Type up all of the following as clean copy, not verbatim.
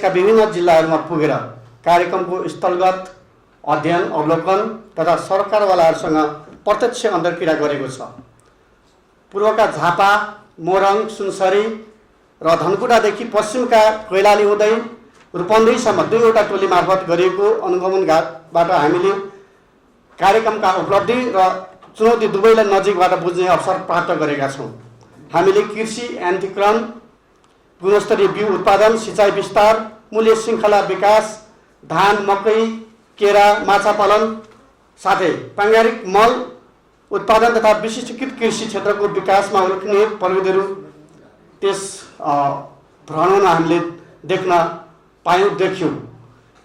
का विभिन्न जिल्लाहरूमा पुगेर कार्यक्रमको स्थलगत अध्ययन अवलोकन तथा सरकारवालाहरूसँग प्रत्यक्ष अन्तर्क्रिया गरेको छ। पूर्वका झापा, मोरङ, सुनसरी र धनकुटादेखि पश्चिमका कैलाली हुँदै रूपन्देहीसम्म 2वटा टोली मार्फत गरिएको अनुगमनबाट हामीले कार्यक्रमका उपलब्धि र चुनौती दुवैलाई नजिकबाट बुझ्ने अवसर प्राप्त गरेका छौँ। हामीले कृषि यान्त्रिकरण, गुणस्तरीय बिउ उत्पादन, सिँचाइ विस्तार, मूल्य श्रृङ्खला विकास, धान, मकै, केरा, माछा पालन साथै प्राङ्गारिक मल उत्पादन तथा विशिष्टकृत कृषि क्षेत्रको विकासमा उल्लेखनीय प्रविधिहरू त्यस भ्रमणमा हामीले देख्यौँ।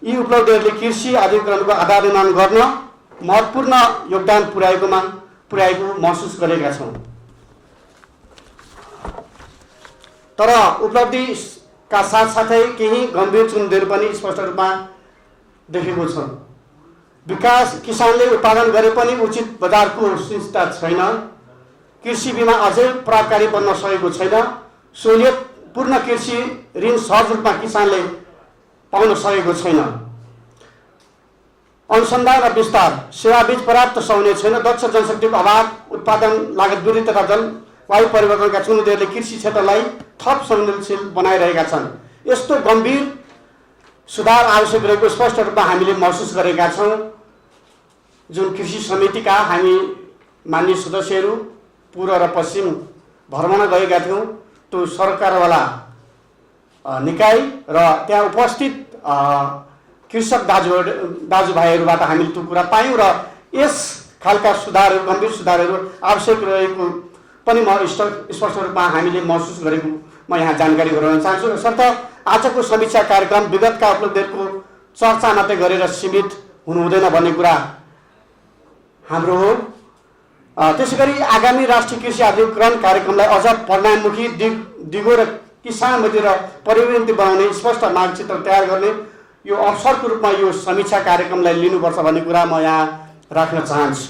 यी उपलब्धिहरूले कृषि अधिकरणको आधार निर्माण गर्न महत्त्वपूर्ण योगदान पुर्याएको महसुस गरेका छौँ। तर उपलब्धिका साथसाथै केही गम्भीर चुनौतीहरू पनि स्पष्ट रूपमा देखेको छ। विकास किसानले उत्पादन गरे पनि उचित बजारको सुनिश्चितता छैन। कृषि बीमा अझै प्रभावकारी बन्न सकेको छैन। सहुलियतपूर्ण कृषि ऋण सहज रूपमा किसानले पाउन सकेको छैन। अनुसन्धान र विस्तार सेवा बीच पर्याप्त सहुने छैन। दक्ष जनशक्तिको अभाव, उत्पादन लागत वृद्धि तथा जलवायु परिवर्तनका चुनौतीहरूले कृषि क्षेत्रलाई थप संवेदनशील बनाइरहेका छन्। यस्तो गम्भीर सुधार आवश्यक रहेको स्पष्ट रूपमा हामीले महसुस गरेका छौँ। जुन कृषि समितिका हामी मान्य सदस्यहरू पूर्व र पश्चिम भ्रमण गएका थियौँ, त्यो सरकारवाला निकाय र त्यहाँ उपस्थित कृषक दाजुभाइहरूबाट हामीले त्यो कुरा पायौँ र यस खालका सुधारहरू, गम्भीर सुधारहरू आवश्यक रहेको पनि स्पष्ट रूपमा हामीले महसुस गरेको म यहाँ जानकारी गराउन चाहन्छु। यसर्थ आजको समीक्षा कार्यक्रम विगतका उपलब्धिहरूको चर्चा मात्रै गरेर सीमित हुनु हुँदैन भन्ने कुरा हाम्रो हो। त्यसैगरी आगामी राष्ट्रिय कृषि अधिकरण कार्यक्रमलाई अझ परिणाममुखी, दिगो र किसानमती र परिवर्तन बनाउने स्पष्ट मानचित्र तयार गर्ने यो अवसरको रूपमा यो समीक्षा कार्यक्रमलाई लिनुपर्छ भन्ने कुरा म यहाँ राख्न चाहन्छु।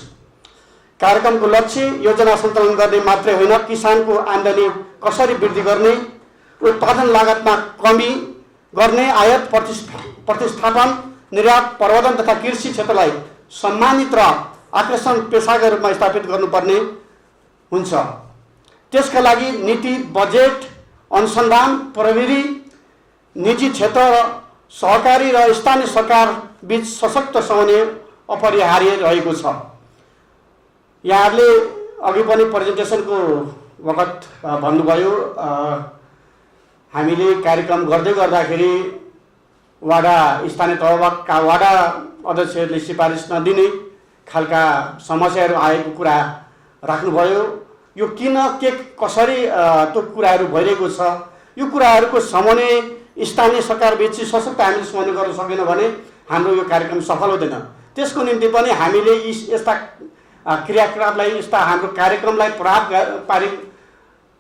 कार्यक्रमको लक्ष्य योजना सञ्चालन गर्ने मात्रै होइन, किसानको आम्दानी कसरी वृद्धि गर्ने, उत्पादन लागतमा कमी गर्ने, आयात प्रतिस्थापन, निर्यात प्रवर्धन तथा कृषि क्षेत्रलाई सम्मानित र आकर्षण पेसाका रूपमा स्थापित गर्नुपर्ने हुन्छ। त्यसका लागि नीति, बजेट, अनुसन्धान, प्रविधि, निजी क्षेत्र र सहकारी र स्थानीय सरकार बीच सशक्त समन्वय अपरिहार्य रहेको छ। यहाँहरूले अघि पनि प्रेजेन्टेसनको वखत भन्नुभयो, हामीले कार्यक्रम गर्दै गर्दाखेरि वाडा स्थानीय तहका वाडा अध्यक्षहरूले सिफारिस नदिने खालका समस्याहरू आएको कुरा राख्नुभयो। यो किन के कसरी त्यो कुराहरू भइरहेको छ, यो कुराहरूको समन्वय स्थानीय सरकार बीच सशक्त हामीले समन्वय गर्न सकेन भने हाम्रो यो कार्यक्रम सफल हुँदैन। त्यसको निम्ति पनि हामीले यस्ता क्रियाकलापलाई, यस्ता हाम्रो कार्यक्रमलाई प्रभावकारी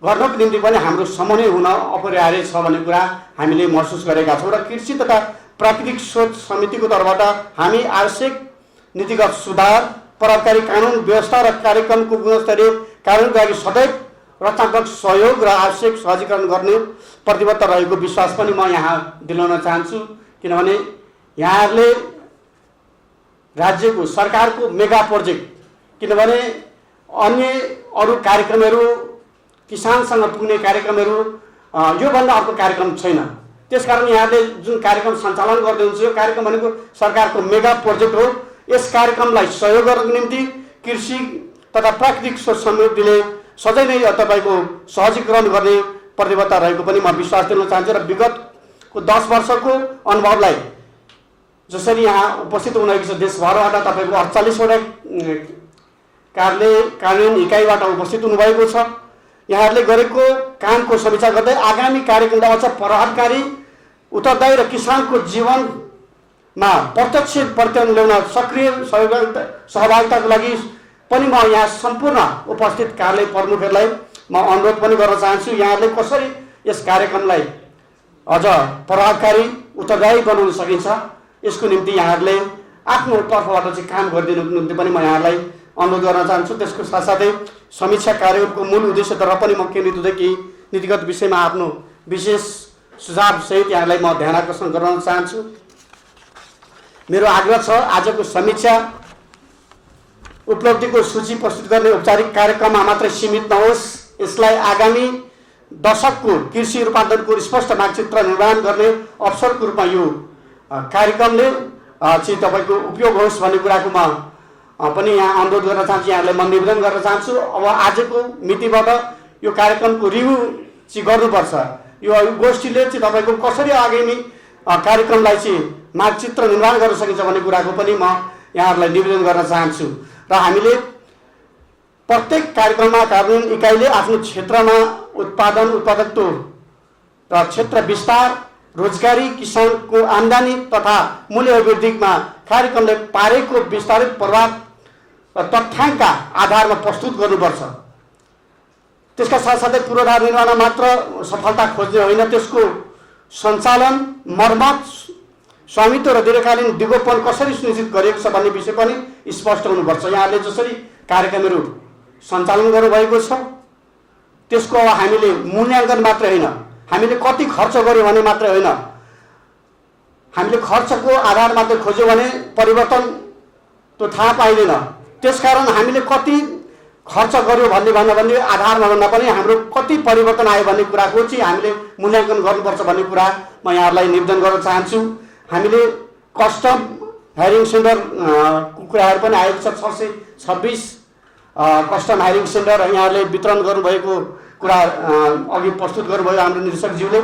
गर्नको निम्ति पनि हाम्रो समन्वय हुन अपरिहार्य छ भन्ने कुरा हामीले महसुस गरेका छौँ। र कृषि तथा प्राकृतिक स्रोत समितिको तर्फबाट हामी आवश्यक नीतिगत सुधार, प्रभावकारी कानुन व्यवस्था र कार्यक्रमको गुणस्तरीय कार्यान्वयनका लागि सदैव रचनात्मक सहयोग र आवश्यक सहजीकरण गर्ने प्रतिबद्ध रहेको विश्वास पनि म यहाँ दिलाउन चाहन्छु। किनभने यहाँहरूले राज्यको सरकारको मेगा प्रोजेक्ट, किनभने अन्य अरू कार्यक्रमहरू, किसानसँग पुग्ने कार्यक्रमहरू योभन्दा अर्को कार्यक्रम छैन। त्यसकारण यहाँले जुन कार्यक्रम सञ्चालन गर्दै हुनुहुन्छ, यो कार्यक्रम भनेको सरकारको मेगा प्रोजेक्ट हो। यस कार्यक्रमलाई सहयोग गर्नको निम्ति कृषि तथा प्राकृतिक स्रोत समितिले सधैँ नै तपाईँको सहजीकरण गर्ने प्रतिबद्धता रहेको पनि म विश्वास दिन चाहन्छु। र विगतको 10 वर्षको अनुभवलाई जसरी यहाँ उपस्थित हुनुभएको छ, देशभरबाट तपाईँको 48वटा कार्यान्वयन इकाइबाट उपस्थित हुनुभएको छ। यहाँहरूले गरेको कामको समीक्षा गर्दै आगामी कार्यक्रमलाई अझ प्रभावकारी, उत्तरदायी र किसानको जीवनमा प्रत्यक्ष परिवर्तन ल्याउन सक्रिय सहभागिताको लागि पनि म यहाँ सम्पूर्ण उपस्थित कार्यालय प्रमुखहरूलाई म अनुरोध पनि गर्न चाहन्छु। यहाँहरूले कसरी यस कार्यक्रमलाई अझ प्रभावकारी, उत्तरदायी बनाउन सकिन्छ, यसको निम्ति यहाँहरूले आफ्नो तर्फबाट चाहिँ काम गरिदिनुको निम्ति पनि म यहाँहरूलाई अनुरोध गर्न चाहन्छु। त्यसको साथसाथै समीक्षा कार्यको मूल उद्देश्यतर्फ पनि म केन्द्रित हुँदै केही नीतिगत विषयमा आफ्नो विशेष सुझावसहित यहाँलाई म ध्यान आकर्षण गराउन चाहन्छु। मेरो आग्रह छ, आजको समीक्षा उपलब्धिको सूची प्रस्तुत गर्ने औपचारिक कार्यक्रममा मात्रै सीमित नहोस्। यसलाई आगामी दशकको कृषि रूपान्तरणको स्पष्ट मानचित्र निर्माण गर्ने अवसरको रूपमा यो कार्यक्रमले चाहिँ तपाईँको उपयोग होस् भन्ने कुराको म पनि यहाँ अनुरोध गर्न चाहन्छु, यहाँलाई म निवेदन गर्न चाहन्छु। अब आजको मितिबाट यो कार्यक्रमको रिभ्यू चाहिँ गर्नुपर्छ। यो गोष्ठीले चाहिँ तपाईँको कसरी आगामी कार्यक्रमलाई चाहिँ मानचित्र निर्माण गर्न सकिन्छ भन्ने कुराको पनि म यहाँहरूलाई निवेदन गर्न चाहन्छु। र हामीले प्रत्येक कार्यक्रममा कार्यान्वयन इकाइले आफ्नो क्षेत्रमा उत्पादन उत्पादकत्व र क्षेत्र विस्तार, रोजगारी, किसानको आम्दानी तथा मूल्य अभिवृद्धिमा कार्यक्रमले पारेको विस्तारित प्रभाव र तथ्याङ्कका आधारमा प्रस्तुत गर्नुपर्छ। त्यसका साथसाथै पूर्वाधार निर्माणमा मात्र सफलता खोज्ने होइन, त्यसको सञ्चालन, मर्मत, स्वामित्व र दीर्घकालीन दिगोपन कसरी सुनिश्चित गरिएको छ भन्ने विषय पनि स्पष्ट हुनुपर्छ। यहाँले जसरी कार्यक्रमहरू सञ्चालन गर्नुभएको छ त्यसको अब हामीले मूल्याङ्कन मात्रै होइन, हामीले कति खर्च गर्यो भने मात्रै होइन, हामीले खर्चको आधार मात्रै खोज्यो भने परिवर्तन त थाहा पाइँदैन। त्यसकारण हामीले कति खर्च गर्यो भन्ने आधारमा भन्दा पनि हाम्रो कति परिवर्तन आयो भन्ने कुराको चाहिँ हामीले मूल्याङ्कन गर्नुपर्छ भन्ने कुरा म यहाँहरूलाई निवेदन गर्न चाहन्छु। हामीले कस्टम हायरिङ सेन्टर कुराहरू पनि आएको छ, 626 कस्टम हायरिङ सेन्टर यहाँहरूले वितरण गर्नुभएको कुरा अघि प्रस्तुत गर्नुभयो हाम्रो निर्देशकज्यूले।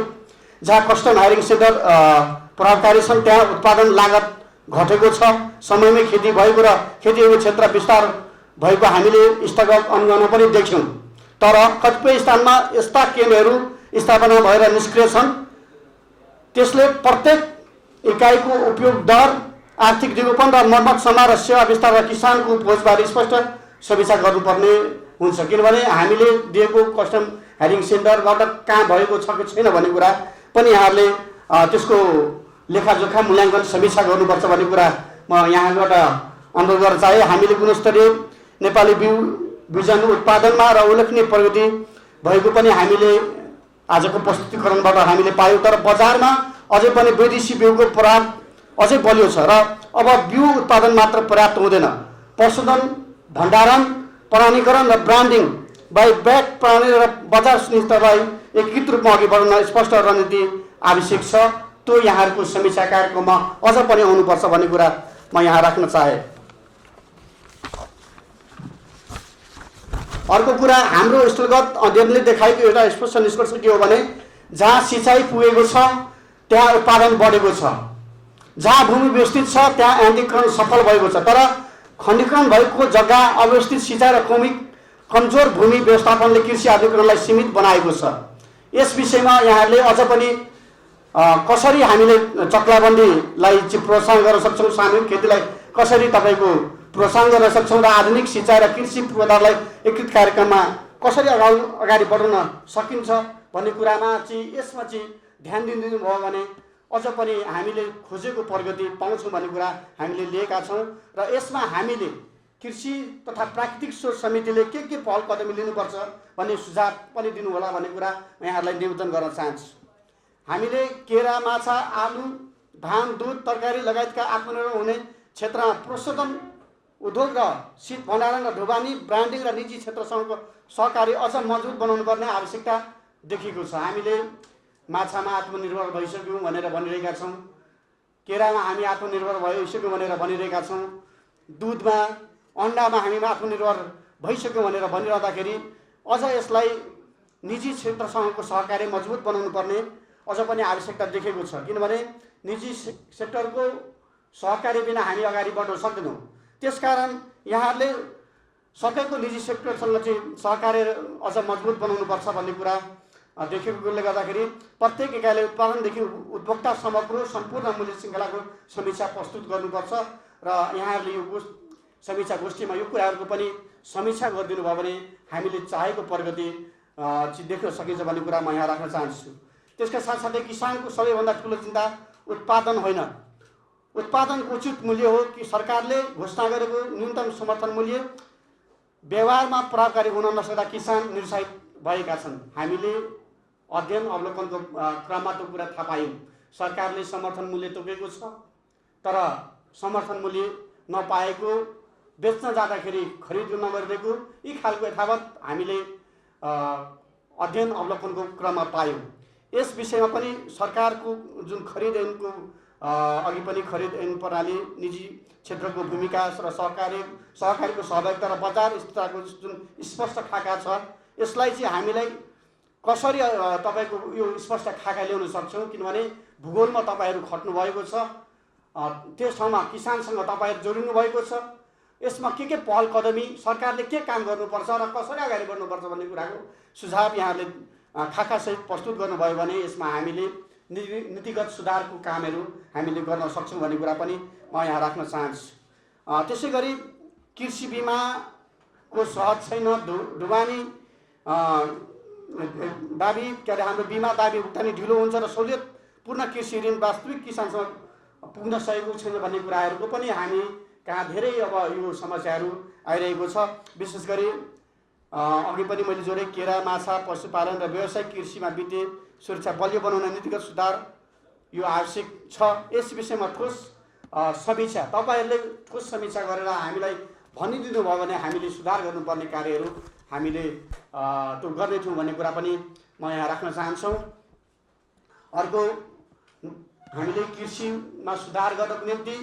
जहाँ कस्टम हायरिङ सेन्टर प्रभावकारी छन् त्यहाँ उत्पादन लागत घटेको छ, समयमै खेती भएको र खेतीयोग्य क्षेत्र विस्तार भएको हामीले स्थगत अनुगमन पनि देख्यौँ। तर कतिपय स्थानमा यस्ता केन्द्रहरू स्थापना भएर निष्क्रिय छन्। त्यसले प्रत्येक इकाइको उपयोग दर, आर्थिक दिगोपन र मर्मत सम्मान र सेवा विस्तार र किसानको पहुँचबारे स्पष्ट समीक्षा गर्नुपर्ने हुन्छ। किनभने हामीले दिएको कस्टम हायरिङ सेन्टरबाट कहाँ भएको छ कि छैन भन्ने कुरा पनि यहाँहरूले त्यसको लेखाजोखा मूल्याङ्कन समीक्षा गर्नुपर्छ भन्ने कुरा म यहाँबाट अनुरोध गर्न चाहे। हामीले गुणस्तरीय नेपाली बिजन उत्पादनमा र उल्लेखनीय प्रगति भएको पनि हामीले आजको प्रस्तुतिकरणबाट हामीले पायौँ। तर बजारमा अझै पनि विदेशी बिउको प्रभाव अझै बलियो छ र अब बिउ उत्पादन मात्र पर्याप्त हुँदैन। पशुधन भण्डारण, प्रमाणीकरण र ब्रान्डिङ बाई ब्याक प्रणाली र बजार सुनिश्चिततालाई एकीकृत रूपमा अघि बढाउन स्पष्ट रणनीति आवश्यक छ। त्यो यहाँहरूको समीक्षा कार्यक्रममा अझ पनि आउनुपर्छ भन्ने कुरा म यहाँ राख्न चाहे। अर्को कुरा, हाम्रो स्थलगत अध्ययनले देखाएको एउटा स्पष्ट निष्कर्ष के हो भने जहाँ सिँचाइ पुगेको छ त्यहाँ उत्पादन बढेको छ, जहाँ भूमि व्यवस्थित छ त्यहाँ यान्त्रिकीकरण सफल भएको छ। तर खण्डीकरण भएको जग्गा, अव्यवस्थित सिँचाइ र कमजोर भूमि व्यवस्थापनले कृषि आधुनिकीकरणलाई सीमित बनाएको छ। यस विषयमा यहाँहरूले अझ पनि कसरी हामीले चक्लाबन्दीलाई चाहिँ प्रोत्साहन गर्न सक्छौँ, सामूहिक खेतीलाई कसरी तपाईँको प्रोत्साहन गर्न सक्छौँ र आधुनिक सिँचाइ र कृषि पूर्वाधारलाई एकीकृत कार्यक्रममा कसरी अगाडि बढाउन सकिन्छ भन्ने कुरामा चाहिँ यसमा चाहिँ ध्यान दिनु भयो भने अझ पनि हामीले खोजेको प्रगति पाउँछौँ भन्ने कुरा हामीले लिएका छौँ। र यसमा हामीले कृषि तथा प्राकृतिक स्रोत समितिले के पहल कदमी लिनुपर्छ भन्ने सुझाव पनि दिनुहोला भन्ने कुरा म यहाँहरूलाई निवेदन गर्न चाहन्छु। हामीले केरा, माछा, आलु, धान, दुध, तरकारी लगायतका आत्मनिर्भर हुने क्षेत्रमा प्रशोधन उद्योग र शीत भण्डारण र ढुवानी, ब्रान्डिङ र निजी क्षेत्रसँगको सहकारी अझ मजबुत बनाउनु पर्ने आवश्यकता देखिएको छ। हामीले माछामा आत्मनिर्भर भइसक्यौँ भनेर भनिरहेका छौँ, केरामा हामी आत्मनिर्भर भइसक्यौँ भनेर भनिरहेका छौँ, दुधमा, अन्डामा हामी आत्मनिर्भर भइसक्यौँ भनेर भनिरहँदाखेरि अझ यसलाई निजी क्षेत्रसँगको सहकारी मजबुत बनाउनु पर्ने अझ पनि आवश्यकता देखेको छ। किनभने निजी सेक्टरको सहकारी बिना हामी अगाडि बढ्न सक्दैनौँ। त्यसकारण यहाँहरूले सकेको निजी सेक्टरसँग चाहिँ सहकारी अझ मजबुत बनाउनुपर्छ भन्ने कुरा देखेकोले गर्दाखेरि प्रत्येक इकाइले उत्पादनदेखि उपभोक्तासम्मको सम्पूर्ण मूल्य श्रृङ्खलाको समीक्षा प्रस्तुत गर्नुपर्छ। र यहाँहरूले यो समीक्षा गोष्ठीमा यो कुराहरूको पनि समीक्षा गरिदिनु भयो भने हामीले चाहेको प्रगति देख्न सकिन्छ भन्ने कुरा म यहाँ राख्न चाहन्छु। त्यसका साथसाथै किसानको सबैभन्दा ठुलो चिन्ता उत्पादन होइन, उत्पादनको उचित मूल्य हो कि सरकारले घोषणा गरेको न्यूनतम समर्थन मूल्य व्यवहारमा प्रभावकारी हुन नसक्दा किसान निरुत्साहित भएका छन्। हामीले अध्ययन अवलोकनको क्रममा त्यो कुरा थाहा पायौँ। सरकारले समर्थन मूल्य तोकेको छ, तर समर्थन मूल्य नपाएको, बेच्न जाँदाखेरि खरिद नगरिदिएको, यी खालको यथावत हामीले अध्ययन अवलोकनको क्रममा पायौँ। यस विषयमा पनि सरकारको जुन खरिद ऐनको अघि पनि खरिद ऐन प्रणाली, निजी क्षेत्रको भूमिका र सहकारीको सहभागिता र बजार स्थिरताको जुन स्पष्ट खाका छ, यसलाई चाहिँ हामीलाई कसरी तपाईँको यो स्पष्ट खाका ल्याउन सक्छौँ? किनभने भूगोलमा तपाईँहरू खट्नु भएको छ, त्यस ठाउँमा किसानसँग तपाईँहरू जोडिनु भएको छ। यसमा के पहल कदमी, सरकारले के काम गर्नुपर्छ र कसरी अगाडि बढ्नुपर्छ भन्ने कुराको सुझाव यहाँले खाकासहित प्रस्तुत गर्नुभयो भने यसमा हामीले नीतिगत सुधारको कामहरू हामीले गर्न सक्छौँ भन्ने कुरा पनि म यहाँ राख्न चाहन्छु। त्यसै गरी कृषि बिमाको सहज छैन, ढुवानी दाबी के अरे हाम्रो बिमा दाबी भुक्तानी ढिलो हुन्छ र सहुलियतपूर्ण कृषि ऋण वास्तविक किसानसँग पुग्न सकेको छैन भन्ने कुराहरूको पनि हामी कहाँ धेरै अब यो समस्याहरू आइरहेको छ। विशेष गरी अघि पनि मैले जोडेँ, केरा, माछा, पशुपालन र व्यावसायिक कृषिमा वित्तीय सुरक्षा बलियो बनाउन नीतिगत सुधार यो आवश्यक छ। यस विषयमा ठोस समीक्षा, तपाईँहरूले ठोस समीक्षा गरेर हामीलाई भनिदिनु भयो भने हामीले सुधार गर्नुपर्ने कार्यहरू हामीले त्यो गर्नेछौँ भन्ने कुरा पनि म यहाँ राख्न चाहन्छौँ। अर्को, हामीले कृषिमा सुधार गर्नको निम्ति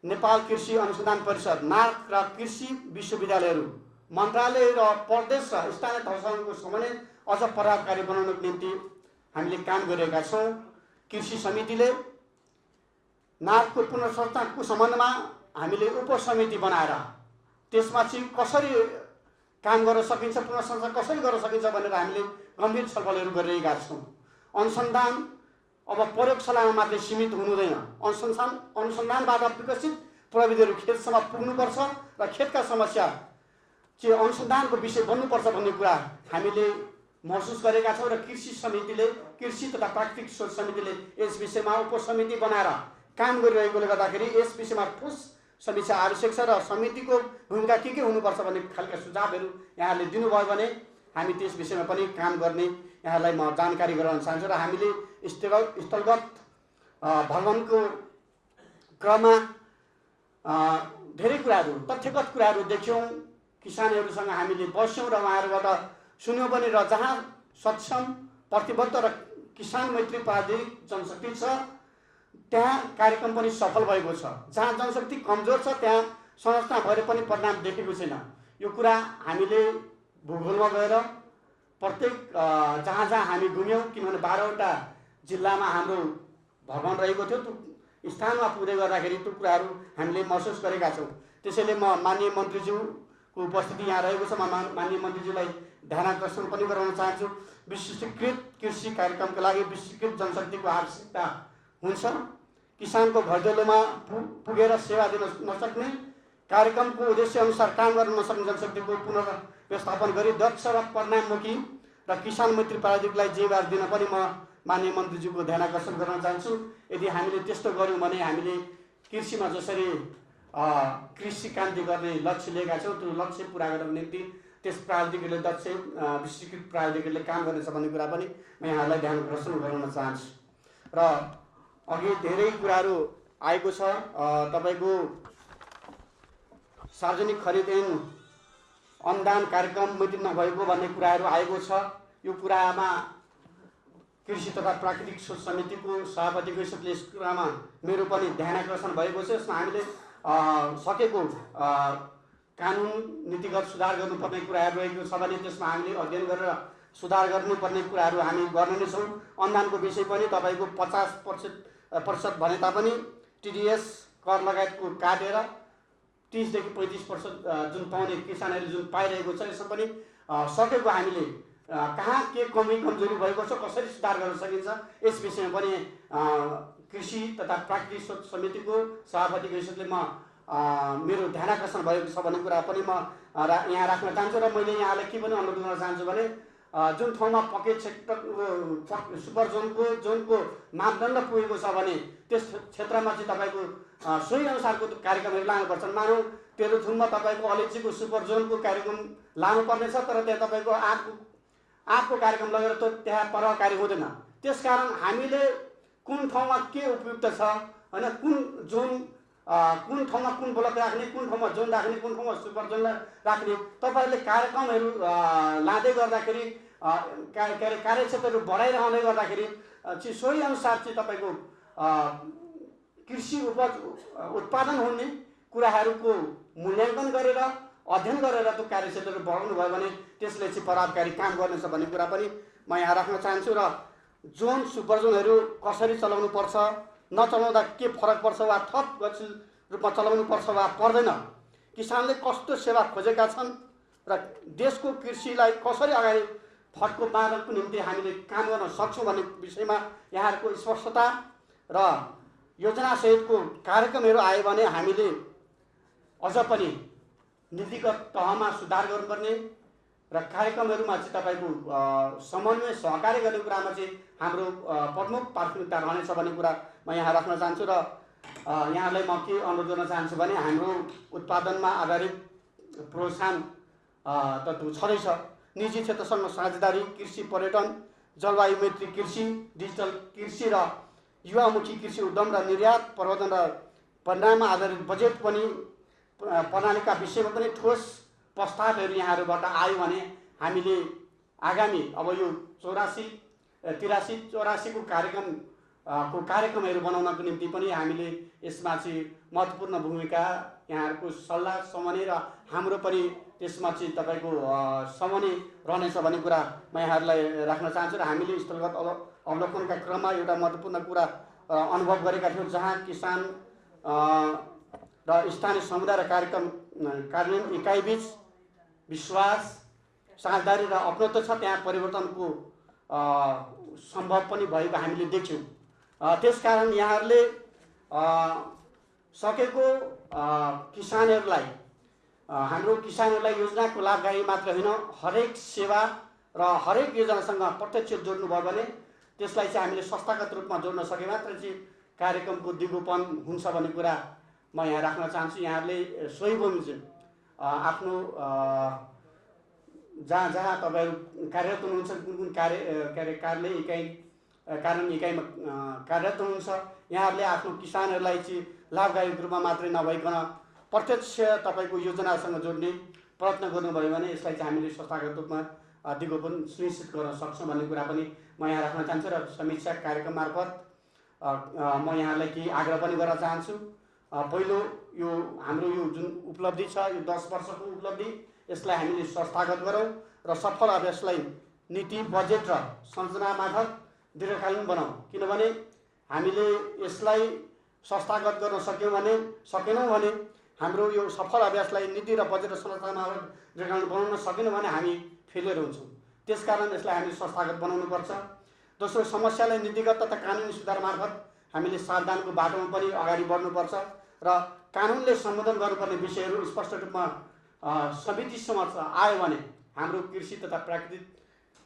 नेपाल कृषि अनुसन्धान परिषद, नार्क र कृषि विश्वविद्यालयहरू, मन्त्रालय र प्रदेश र स्थानीय तहसम्मको समन्वय अझ प्रभावकारी बनाउनको निम्ति हामीले काम गरिरहेका छौँ। कृषि समितिले नार्कको पुनर्संरचनाको सम्बन्धमा हामीले उपसमिति बनाएर त्यसमा चाहिँ कसरी काम गर्न सकिन्छ, पुनर्संरचना कसरी गर्न सकिन्छ भनेर हामीले गम्भीर छलफलहरू गरिरहेका छौँ। अनुसन्धान अब प्रयोगशालामा मात्रै सीमित हुनुहुँदैन, अनुसन्धानबाट विकसित प्रविधिहरू खेतसम्म पुग्नुपर्छ र खेतका समस्या चाहिँ अनुसन्धानको विषय बन्नुपर्छ भन्ने कुरा हामीले महसुस गरेका छौँ र कृषि समितिले, कृषि तथा प्राकृतिक स्रोत समितिले यस विषयमा उपसमिति बनाएर काम गरिरहेकोले गर्दाखेरि यस विषयमा ठोस समीक्षा आवश्यक छ र समितिको भूमिका के हुनुपर्छ भन्ने खालका सुझावहरू यहाँले दिनुभयो भने हामी त्यस विषयमा पनि काम गर्ने यहाँलाई म जानकारी गराउन चाहन्छु। र हामीले स्थलगत भ्रमणको क्रममा धेरै कुराहरू, तथ्यगत कुराहरू देख्यौँ। किसानहरूसँग हामीले बस्यौँ र उहाँहरूबाट सुन्यौँ पनि, र जहाँ सक्षम, प्रतिबद्ध र किसान मैत्री प्राधिकरण जनशक्ति छ त्यहाँ कार्यक्रम पनि सफल भएको छ। जहाँ जनशक्ति कमजोर छ त्यहाँ संरचना भएर पनि परिणाम देखेको छैन। यो कुरा हामीले भूगोलमा गएर प्रत्येक जहाँ हामी घुम्यौँ, किनभने 12वटा जिल्लामा हाम्रो भ्रमण रहेको थियो, त्यो स्थानमा पुग्दै गर्दाखेरि त्यो कुराहरू हामीले महसुस गरेका छौँ। त्यसैले म माननीय मन्त्रीज्यूको उपस्थिति यहाँ रहेको छ, म माननीय मन्त्रीज्यूलाई ध्यानाकर्षण पनि गराउन चाहन्छु। विशिष्टीकृत कृषि कार्यक्रमका लागि विशिष्टीकृत जनशक्तिको आवश्यकता हुन्छ। किसानको घरदैलोमा पुगेर सेवा दिन नसक्ने, कार्यक्रमको उद्देश्य अनुसार काम गर्न नसक्ने जनशक्तिको पुनर्व्यवस्थापन गरी दक्ष र परिणाममुखी र किसान मैत्री प्राधिकरणलाई जिम्मेवारी दिन पनि म माननीय मन्त्रीज्यूको ध्यानाकर्षण गर्न चाहन्छु। यदि हामीले त्यस्तो गऱ्यौँ भने हामीले कृषिमा जसरी कृषि क्रान्ति गर्ने लक्ष्य लिएका छौँ त्यो लक्ष्य पुरा गर्नको निम्ति त्यस प्राधिकरणले दक्ष विशिष्टीकृत प्राधिकरणले काम गर्नेछ भन्ने कुरा पनि म यहाँलाई ध्यानाकर्षण गराउन चाहन्छु। र अघि धेरै कुराहरू आएको छ, तपाईँको सार्वजनिक खरिद ऐन अनुदान कार्यक्रम मिति नभएको भन्ने कुराहरू आएको छ। यो कुरामा कृषि तथा प्राकृतिक स्रोत समितिको सभापतिको हिसाबले यस कुरामा मेरो पनि ध्यानाकर्षण भएको छ। यसमा हामीले सकेको कानुन नीतिगत सुधार गर्नुपर्ने कुराहरू रहेको छ भने त्यसमा हामीले अध्ययन गरेर सुधार गर्नुपर्ने कुराहरू हामी गर्ने नै छौँ। अनुदानको विषय पनि तपाईँको 50% भने तापनि टिडिएस कर लगायतको काटेर 30 देखि 35% जुन पाउने किसानहरूले जुन पाइरहेको छ, यसमा पनि सकेको हामीले कहाँ के कमी कमजोरी भएको छ, कसरी सुधार गर्न सकिन्छ, यस विषयमा पनि कृषि तथा प्राकृतिक स्रोत समितिको सभापतिको हिसाबले म मेरो ध्यानाकर्षण भएको छ भन्ने कुरा पनि म यहाँ राख्न चाहन्छु। र मैले यहाँलाई के पनि अनुरोध गर्न चाहन्छु भने जुन ठाउँमा पकेट सेक्टर सुपर जोनको मापदण्ड पुगेको छ भने त्यस क्षेत्रमा चाहिँ तपाईँको सोही अनुसारको कार्यक्रमहरू लानुपर्छ। मानौँ तेह्रथुममा तपाईँको अलैँचीको सुपर जोनको कार्यक्रम लानुपर्नेछ, तर त्यहाँ तपाईँको आँपको कार्यक्रम लगेर त त्यहाँ प्रभावकारी हुँदैन। त्यसकारण हामीले कुन ठाउँमा के उपयुक्त छ होइन, कुन ठाउँमा कुन ब्लक राख्ने, कुन ठाउँमा जोन राख्ने, कुन ठाउँमा सुपर जोन राख्ने, तपाईँहरूले कार्यक्रमहरू लाँदै गर्दाखेरि के अरे कार्यक्षेत्रहरू बढाइरहँदै गर्दाखेरि चाहिँ सोही अनुसार चाहिँ तपाईँको कृषि उपज उत्पादन हुने कुराहरूको मूल्याङ्कन गरेर अध्ययन गरेर त्यो कार्यक्षेत्रहरू बढाउनु भयो भने त्यसले चाहिँ प्रभावकारी काम गर्नेछ भन्ने कुरा पनि म यहाँ राख्न चाहन्छु। र जोन सुपर जोनहरू कसरी चलाउनु पर्छ, नचलाउँदा के फरक पर्छ वा थप गतिशील रूपमा चलाउनु पर्छ वा पर्दैन, किसानले कस्तो सेवा खोजेका छन् र देशको कृषिलाई कसरी अगाडि फड्को पार्नको निम्ति हामीले काम गर्न सक्छौँ भन्ने विषयमा यहाँहरूको स्पष्टता र योजनासहितको कार्यक्रमहरू आयो भने हामीले अझ पनि नीतिगत तहमा सुधार गर्नुपर्ने र कार्यक्रमहरूमा चाहिँ तपाईँको समन्वय सहकार्य गर्ने कुरामा चाहिँ हाम्रो प्रमुख प्राथमिकता रहनेछ भन्ने कुरा म यहाँ राख्न चाहन्छु। र यहाँलाई म के अनुरोध गर्न चाहन्छु भने हाम्रो उत्पादनमा आधारित प्रोत्साहन त छँदैछ, निजी क्षेत्रसँग साझेदारी, कृषि पर्यटन, जलवायु मैत्री कृषि, डिजिटल कृषि र युवामुखी कृषि उद्यम र निर्यात प्रवर्धन र परिणाममा आधारित बजेट पनि प्रणालीका विषयमा पनि ठोस प्रस्तावहरू यहाँहरूबाट आयो भने हामीले आगामी अब यो 83-84 को कार्यक्रमहरू बनाउनको निम्ति पनि हामीले यसमा चाहिँ महत्त्वपूर्ण भूमिका यहाँहरूको सल्लाह समन्वय र हाम्रो पनि त्यसमा चाहिँ तपाईँको समन्वय रहनेछ भन्ने कुरा म यहाँहरूलाई राख्न चाहन्छु। र हामीले स्थलगत अवलोकनका क्रममा एउटा महत्त्वपूर्ण कुरा अनुभव गरेका थियौँ, जहाँ किसान र स्थानीय समुदाय र कार्यान्वयन इकाइबीच विश्वास, साझेदारी र अपनत्व छ, त्यहाँ परिवर्तनको सम्भव पनि भएको हामीले देख्यौँ। त्यसकारण यहाँहरूले सकेको किसानहरूलाई, हाम्रो किसानहरूलाई योजनाको लाभकारी मात्र होइन, हरेक सेवा र हरेक योजनासँग प्रत्यक्ष जोड्नुभयो भने त्यसलाई चाहिँ हामीले संस्थागत रूपमा जोड्न सके मात्र चाहिँ कार्यक्रमको दिगोपन हुन्छ भन्ने कुरा म यहाँ राख्न चाहन्छु। यहाँहरूले सोही बमोजिम आफ्नो जहाँ जहाँ तपाईँहरू कार्यरत हुनुहुन्छ, कुन कुन कार्यालय इकाइमा कार्यरत हुनुहुन्छ, यहाँहरूले आफ्नो किसानहरूलाई चाहिँ लाभदायक रूपमा मात्रै नभइकन प्रत्यक्ष तपाईँको योजनासँग जोड्ने प्रयत्न गर्नुभयो भने यसलाई चाहिँ हामीले संस्थागत रूपमा दिगोपन सुनिश्चित गर्न सक्छौँ भन्ने कुरा पनि म यहाँ राख्न चाहन्छु। र समीक्षा कार्यक्रम मार्फत म यहाँलाई केही आग्रह पनि गर्न चाहन्छु। पहिलो, यो हाम्रो यो जुन उपलब्धि छ, यो 10 वर्षको उपलब्धि, यसलाई हामीले संस्थागत गरौँ र सफल अभ्यासलाई नीति, बजेट र संरचना मार्फत दीर्घकालीन बनाऊ। किनभने हामीले यसलाई संस्थागत गर्न सकेनौँ भने हाम्रो यो सफल अभ्यासलाई नीति र बजेट र संरचना मार्फत दीर्घकालीन बनाउन सकेनौँ भने हामी फेलियर हुन्छौँ। त्यसकारण यसलाई हामीले संस्थागत बनाउनुपर्छ। दोस्रो, समस्यालाई नीतिगत तथा कानुनी सुधार मार्फत हामीले सावधानको बाटोमा पनि अगाडि बढ्नुपर्छ र कानुनले सम्बोधन गर्नुपर्ने विषयहरू स्पष्ट रूपमा समिति समक्ष आयो भने, हाम्रो कृषि तथा प्राकृतिक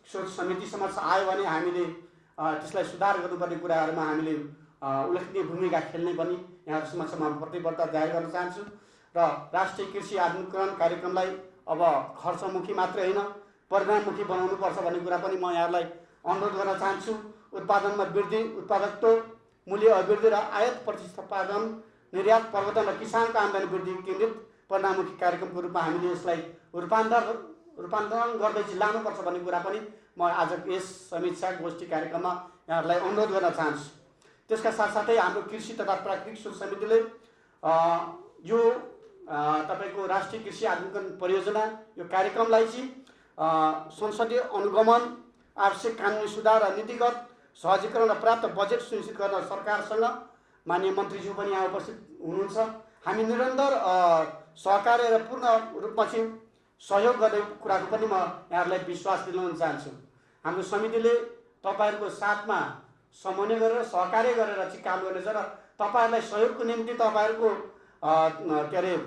स्रोत समिति समक्ष आयो भने हामीले त्यसलाई सुधार गर्नुपर्ने कुराहरूमा हामीले उल्लेखनीय भूमिका खेल्ने पनि यहाँहरू समक्ष म प्रतिबद्धता जाहेर गर्न चाहन्छु। र राष्ट्रिय कृषि आधुनिकीकरण कार्यक्रमलाई अब खर्चमुखी मात्रै होइन, परिणाममुखी बनाउनुपर्छ भन्ने कुरा पनि म यहाँहरूलाई अनुरोध गर्न चाहन्छु। उत्पादनमा वृद्धि, उत्पादकत्व, मूल्य अभिवृद्धि र आयात प्रतिस्थापन, निर्यात प्रवर्धन र किसानको आम्दानी वृद्धि केन्द्रित परिणाममुखी कार्यक्रमको रूपमा हामीले यसलाई रूपान्तरण गर्दै चाहिँ लानुपर्छ भन्ने कुरा पनि म आज यस समीक्षा गोष्ठी कार्यक्रममा यहाँहरूलाई अनुरोध गर्न चाहन्छु। त्यसका साथसाथै हाम्रो कृषि तथा प्राकृतिक स्रोत समितिले यो तपाईँको राष्ट्रिय कृषि आधुनिकीकरण परियोजना, यो कार्यक्रमलाई चाहिँ संसदीय अनुगमन, आवश्यक कानुनी सुधार र नीतिगत सहजीकरण र पर्याप्त बजेट सुनिश्चित गर्न सरकारसँग, माननीय मन्त्रीज्यू पनि यहाँ उपस्थित हुनुहुन्छ, हामी निरन्तर सहकार्य र पूर्ण रूपमा चाहिँ सहयोग गर्ने कुराको पनि म यहाँहरूलाई विश्वास दिलाउन चाहन्छु। हाम्रो समितिले तपाईँहरूको साथमा समन्वय गरेर सहकार्य गरेर चाहिँ काम गर्नेछ र तपाईँहरूलाई सहयोगको निम्ति तपाईँहरूको के अरे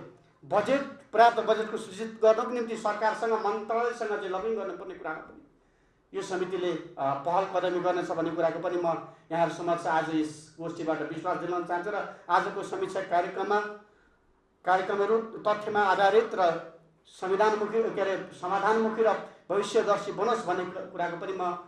बजेट, पर्याप्त बजेटको सुनिश्चित गर्नको निम्ति सरकारसँग, मन्त्रालयसँग चाहिँ लबिङ गर्नुपर्ने कुरामा पनि यो समितिले पहल कदमी गर्नेछ भन्ने कुराको पनि म यहाँहरू समक्ष आज यस गोष्ठीबाट विश्वास दिलाउन चाहन्छु। र आजको समीक्षा कार्यक्रमहरू तथ्यमा आधारित र समाधानमुखी र भविष्यदर्शी बनोस् भन्ने कुराको पनि म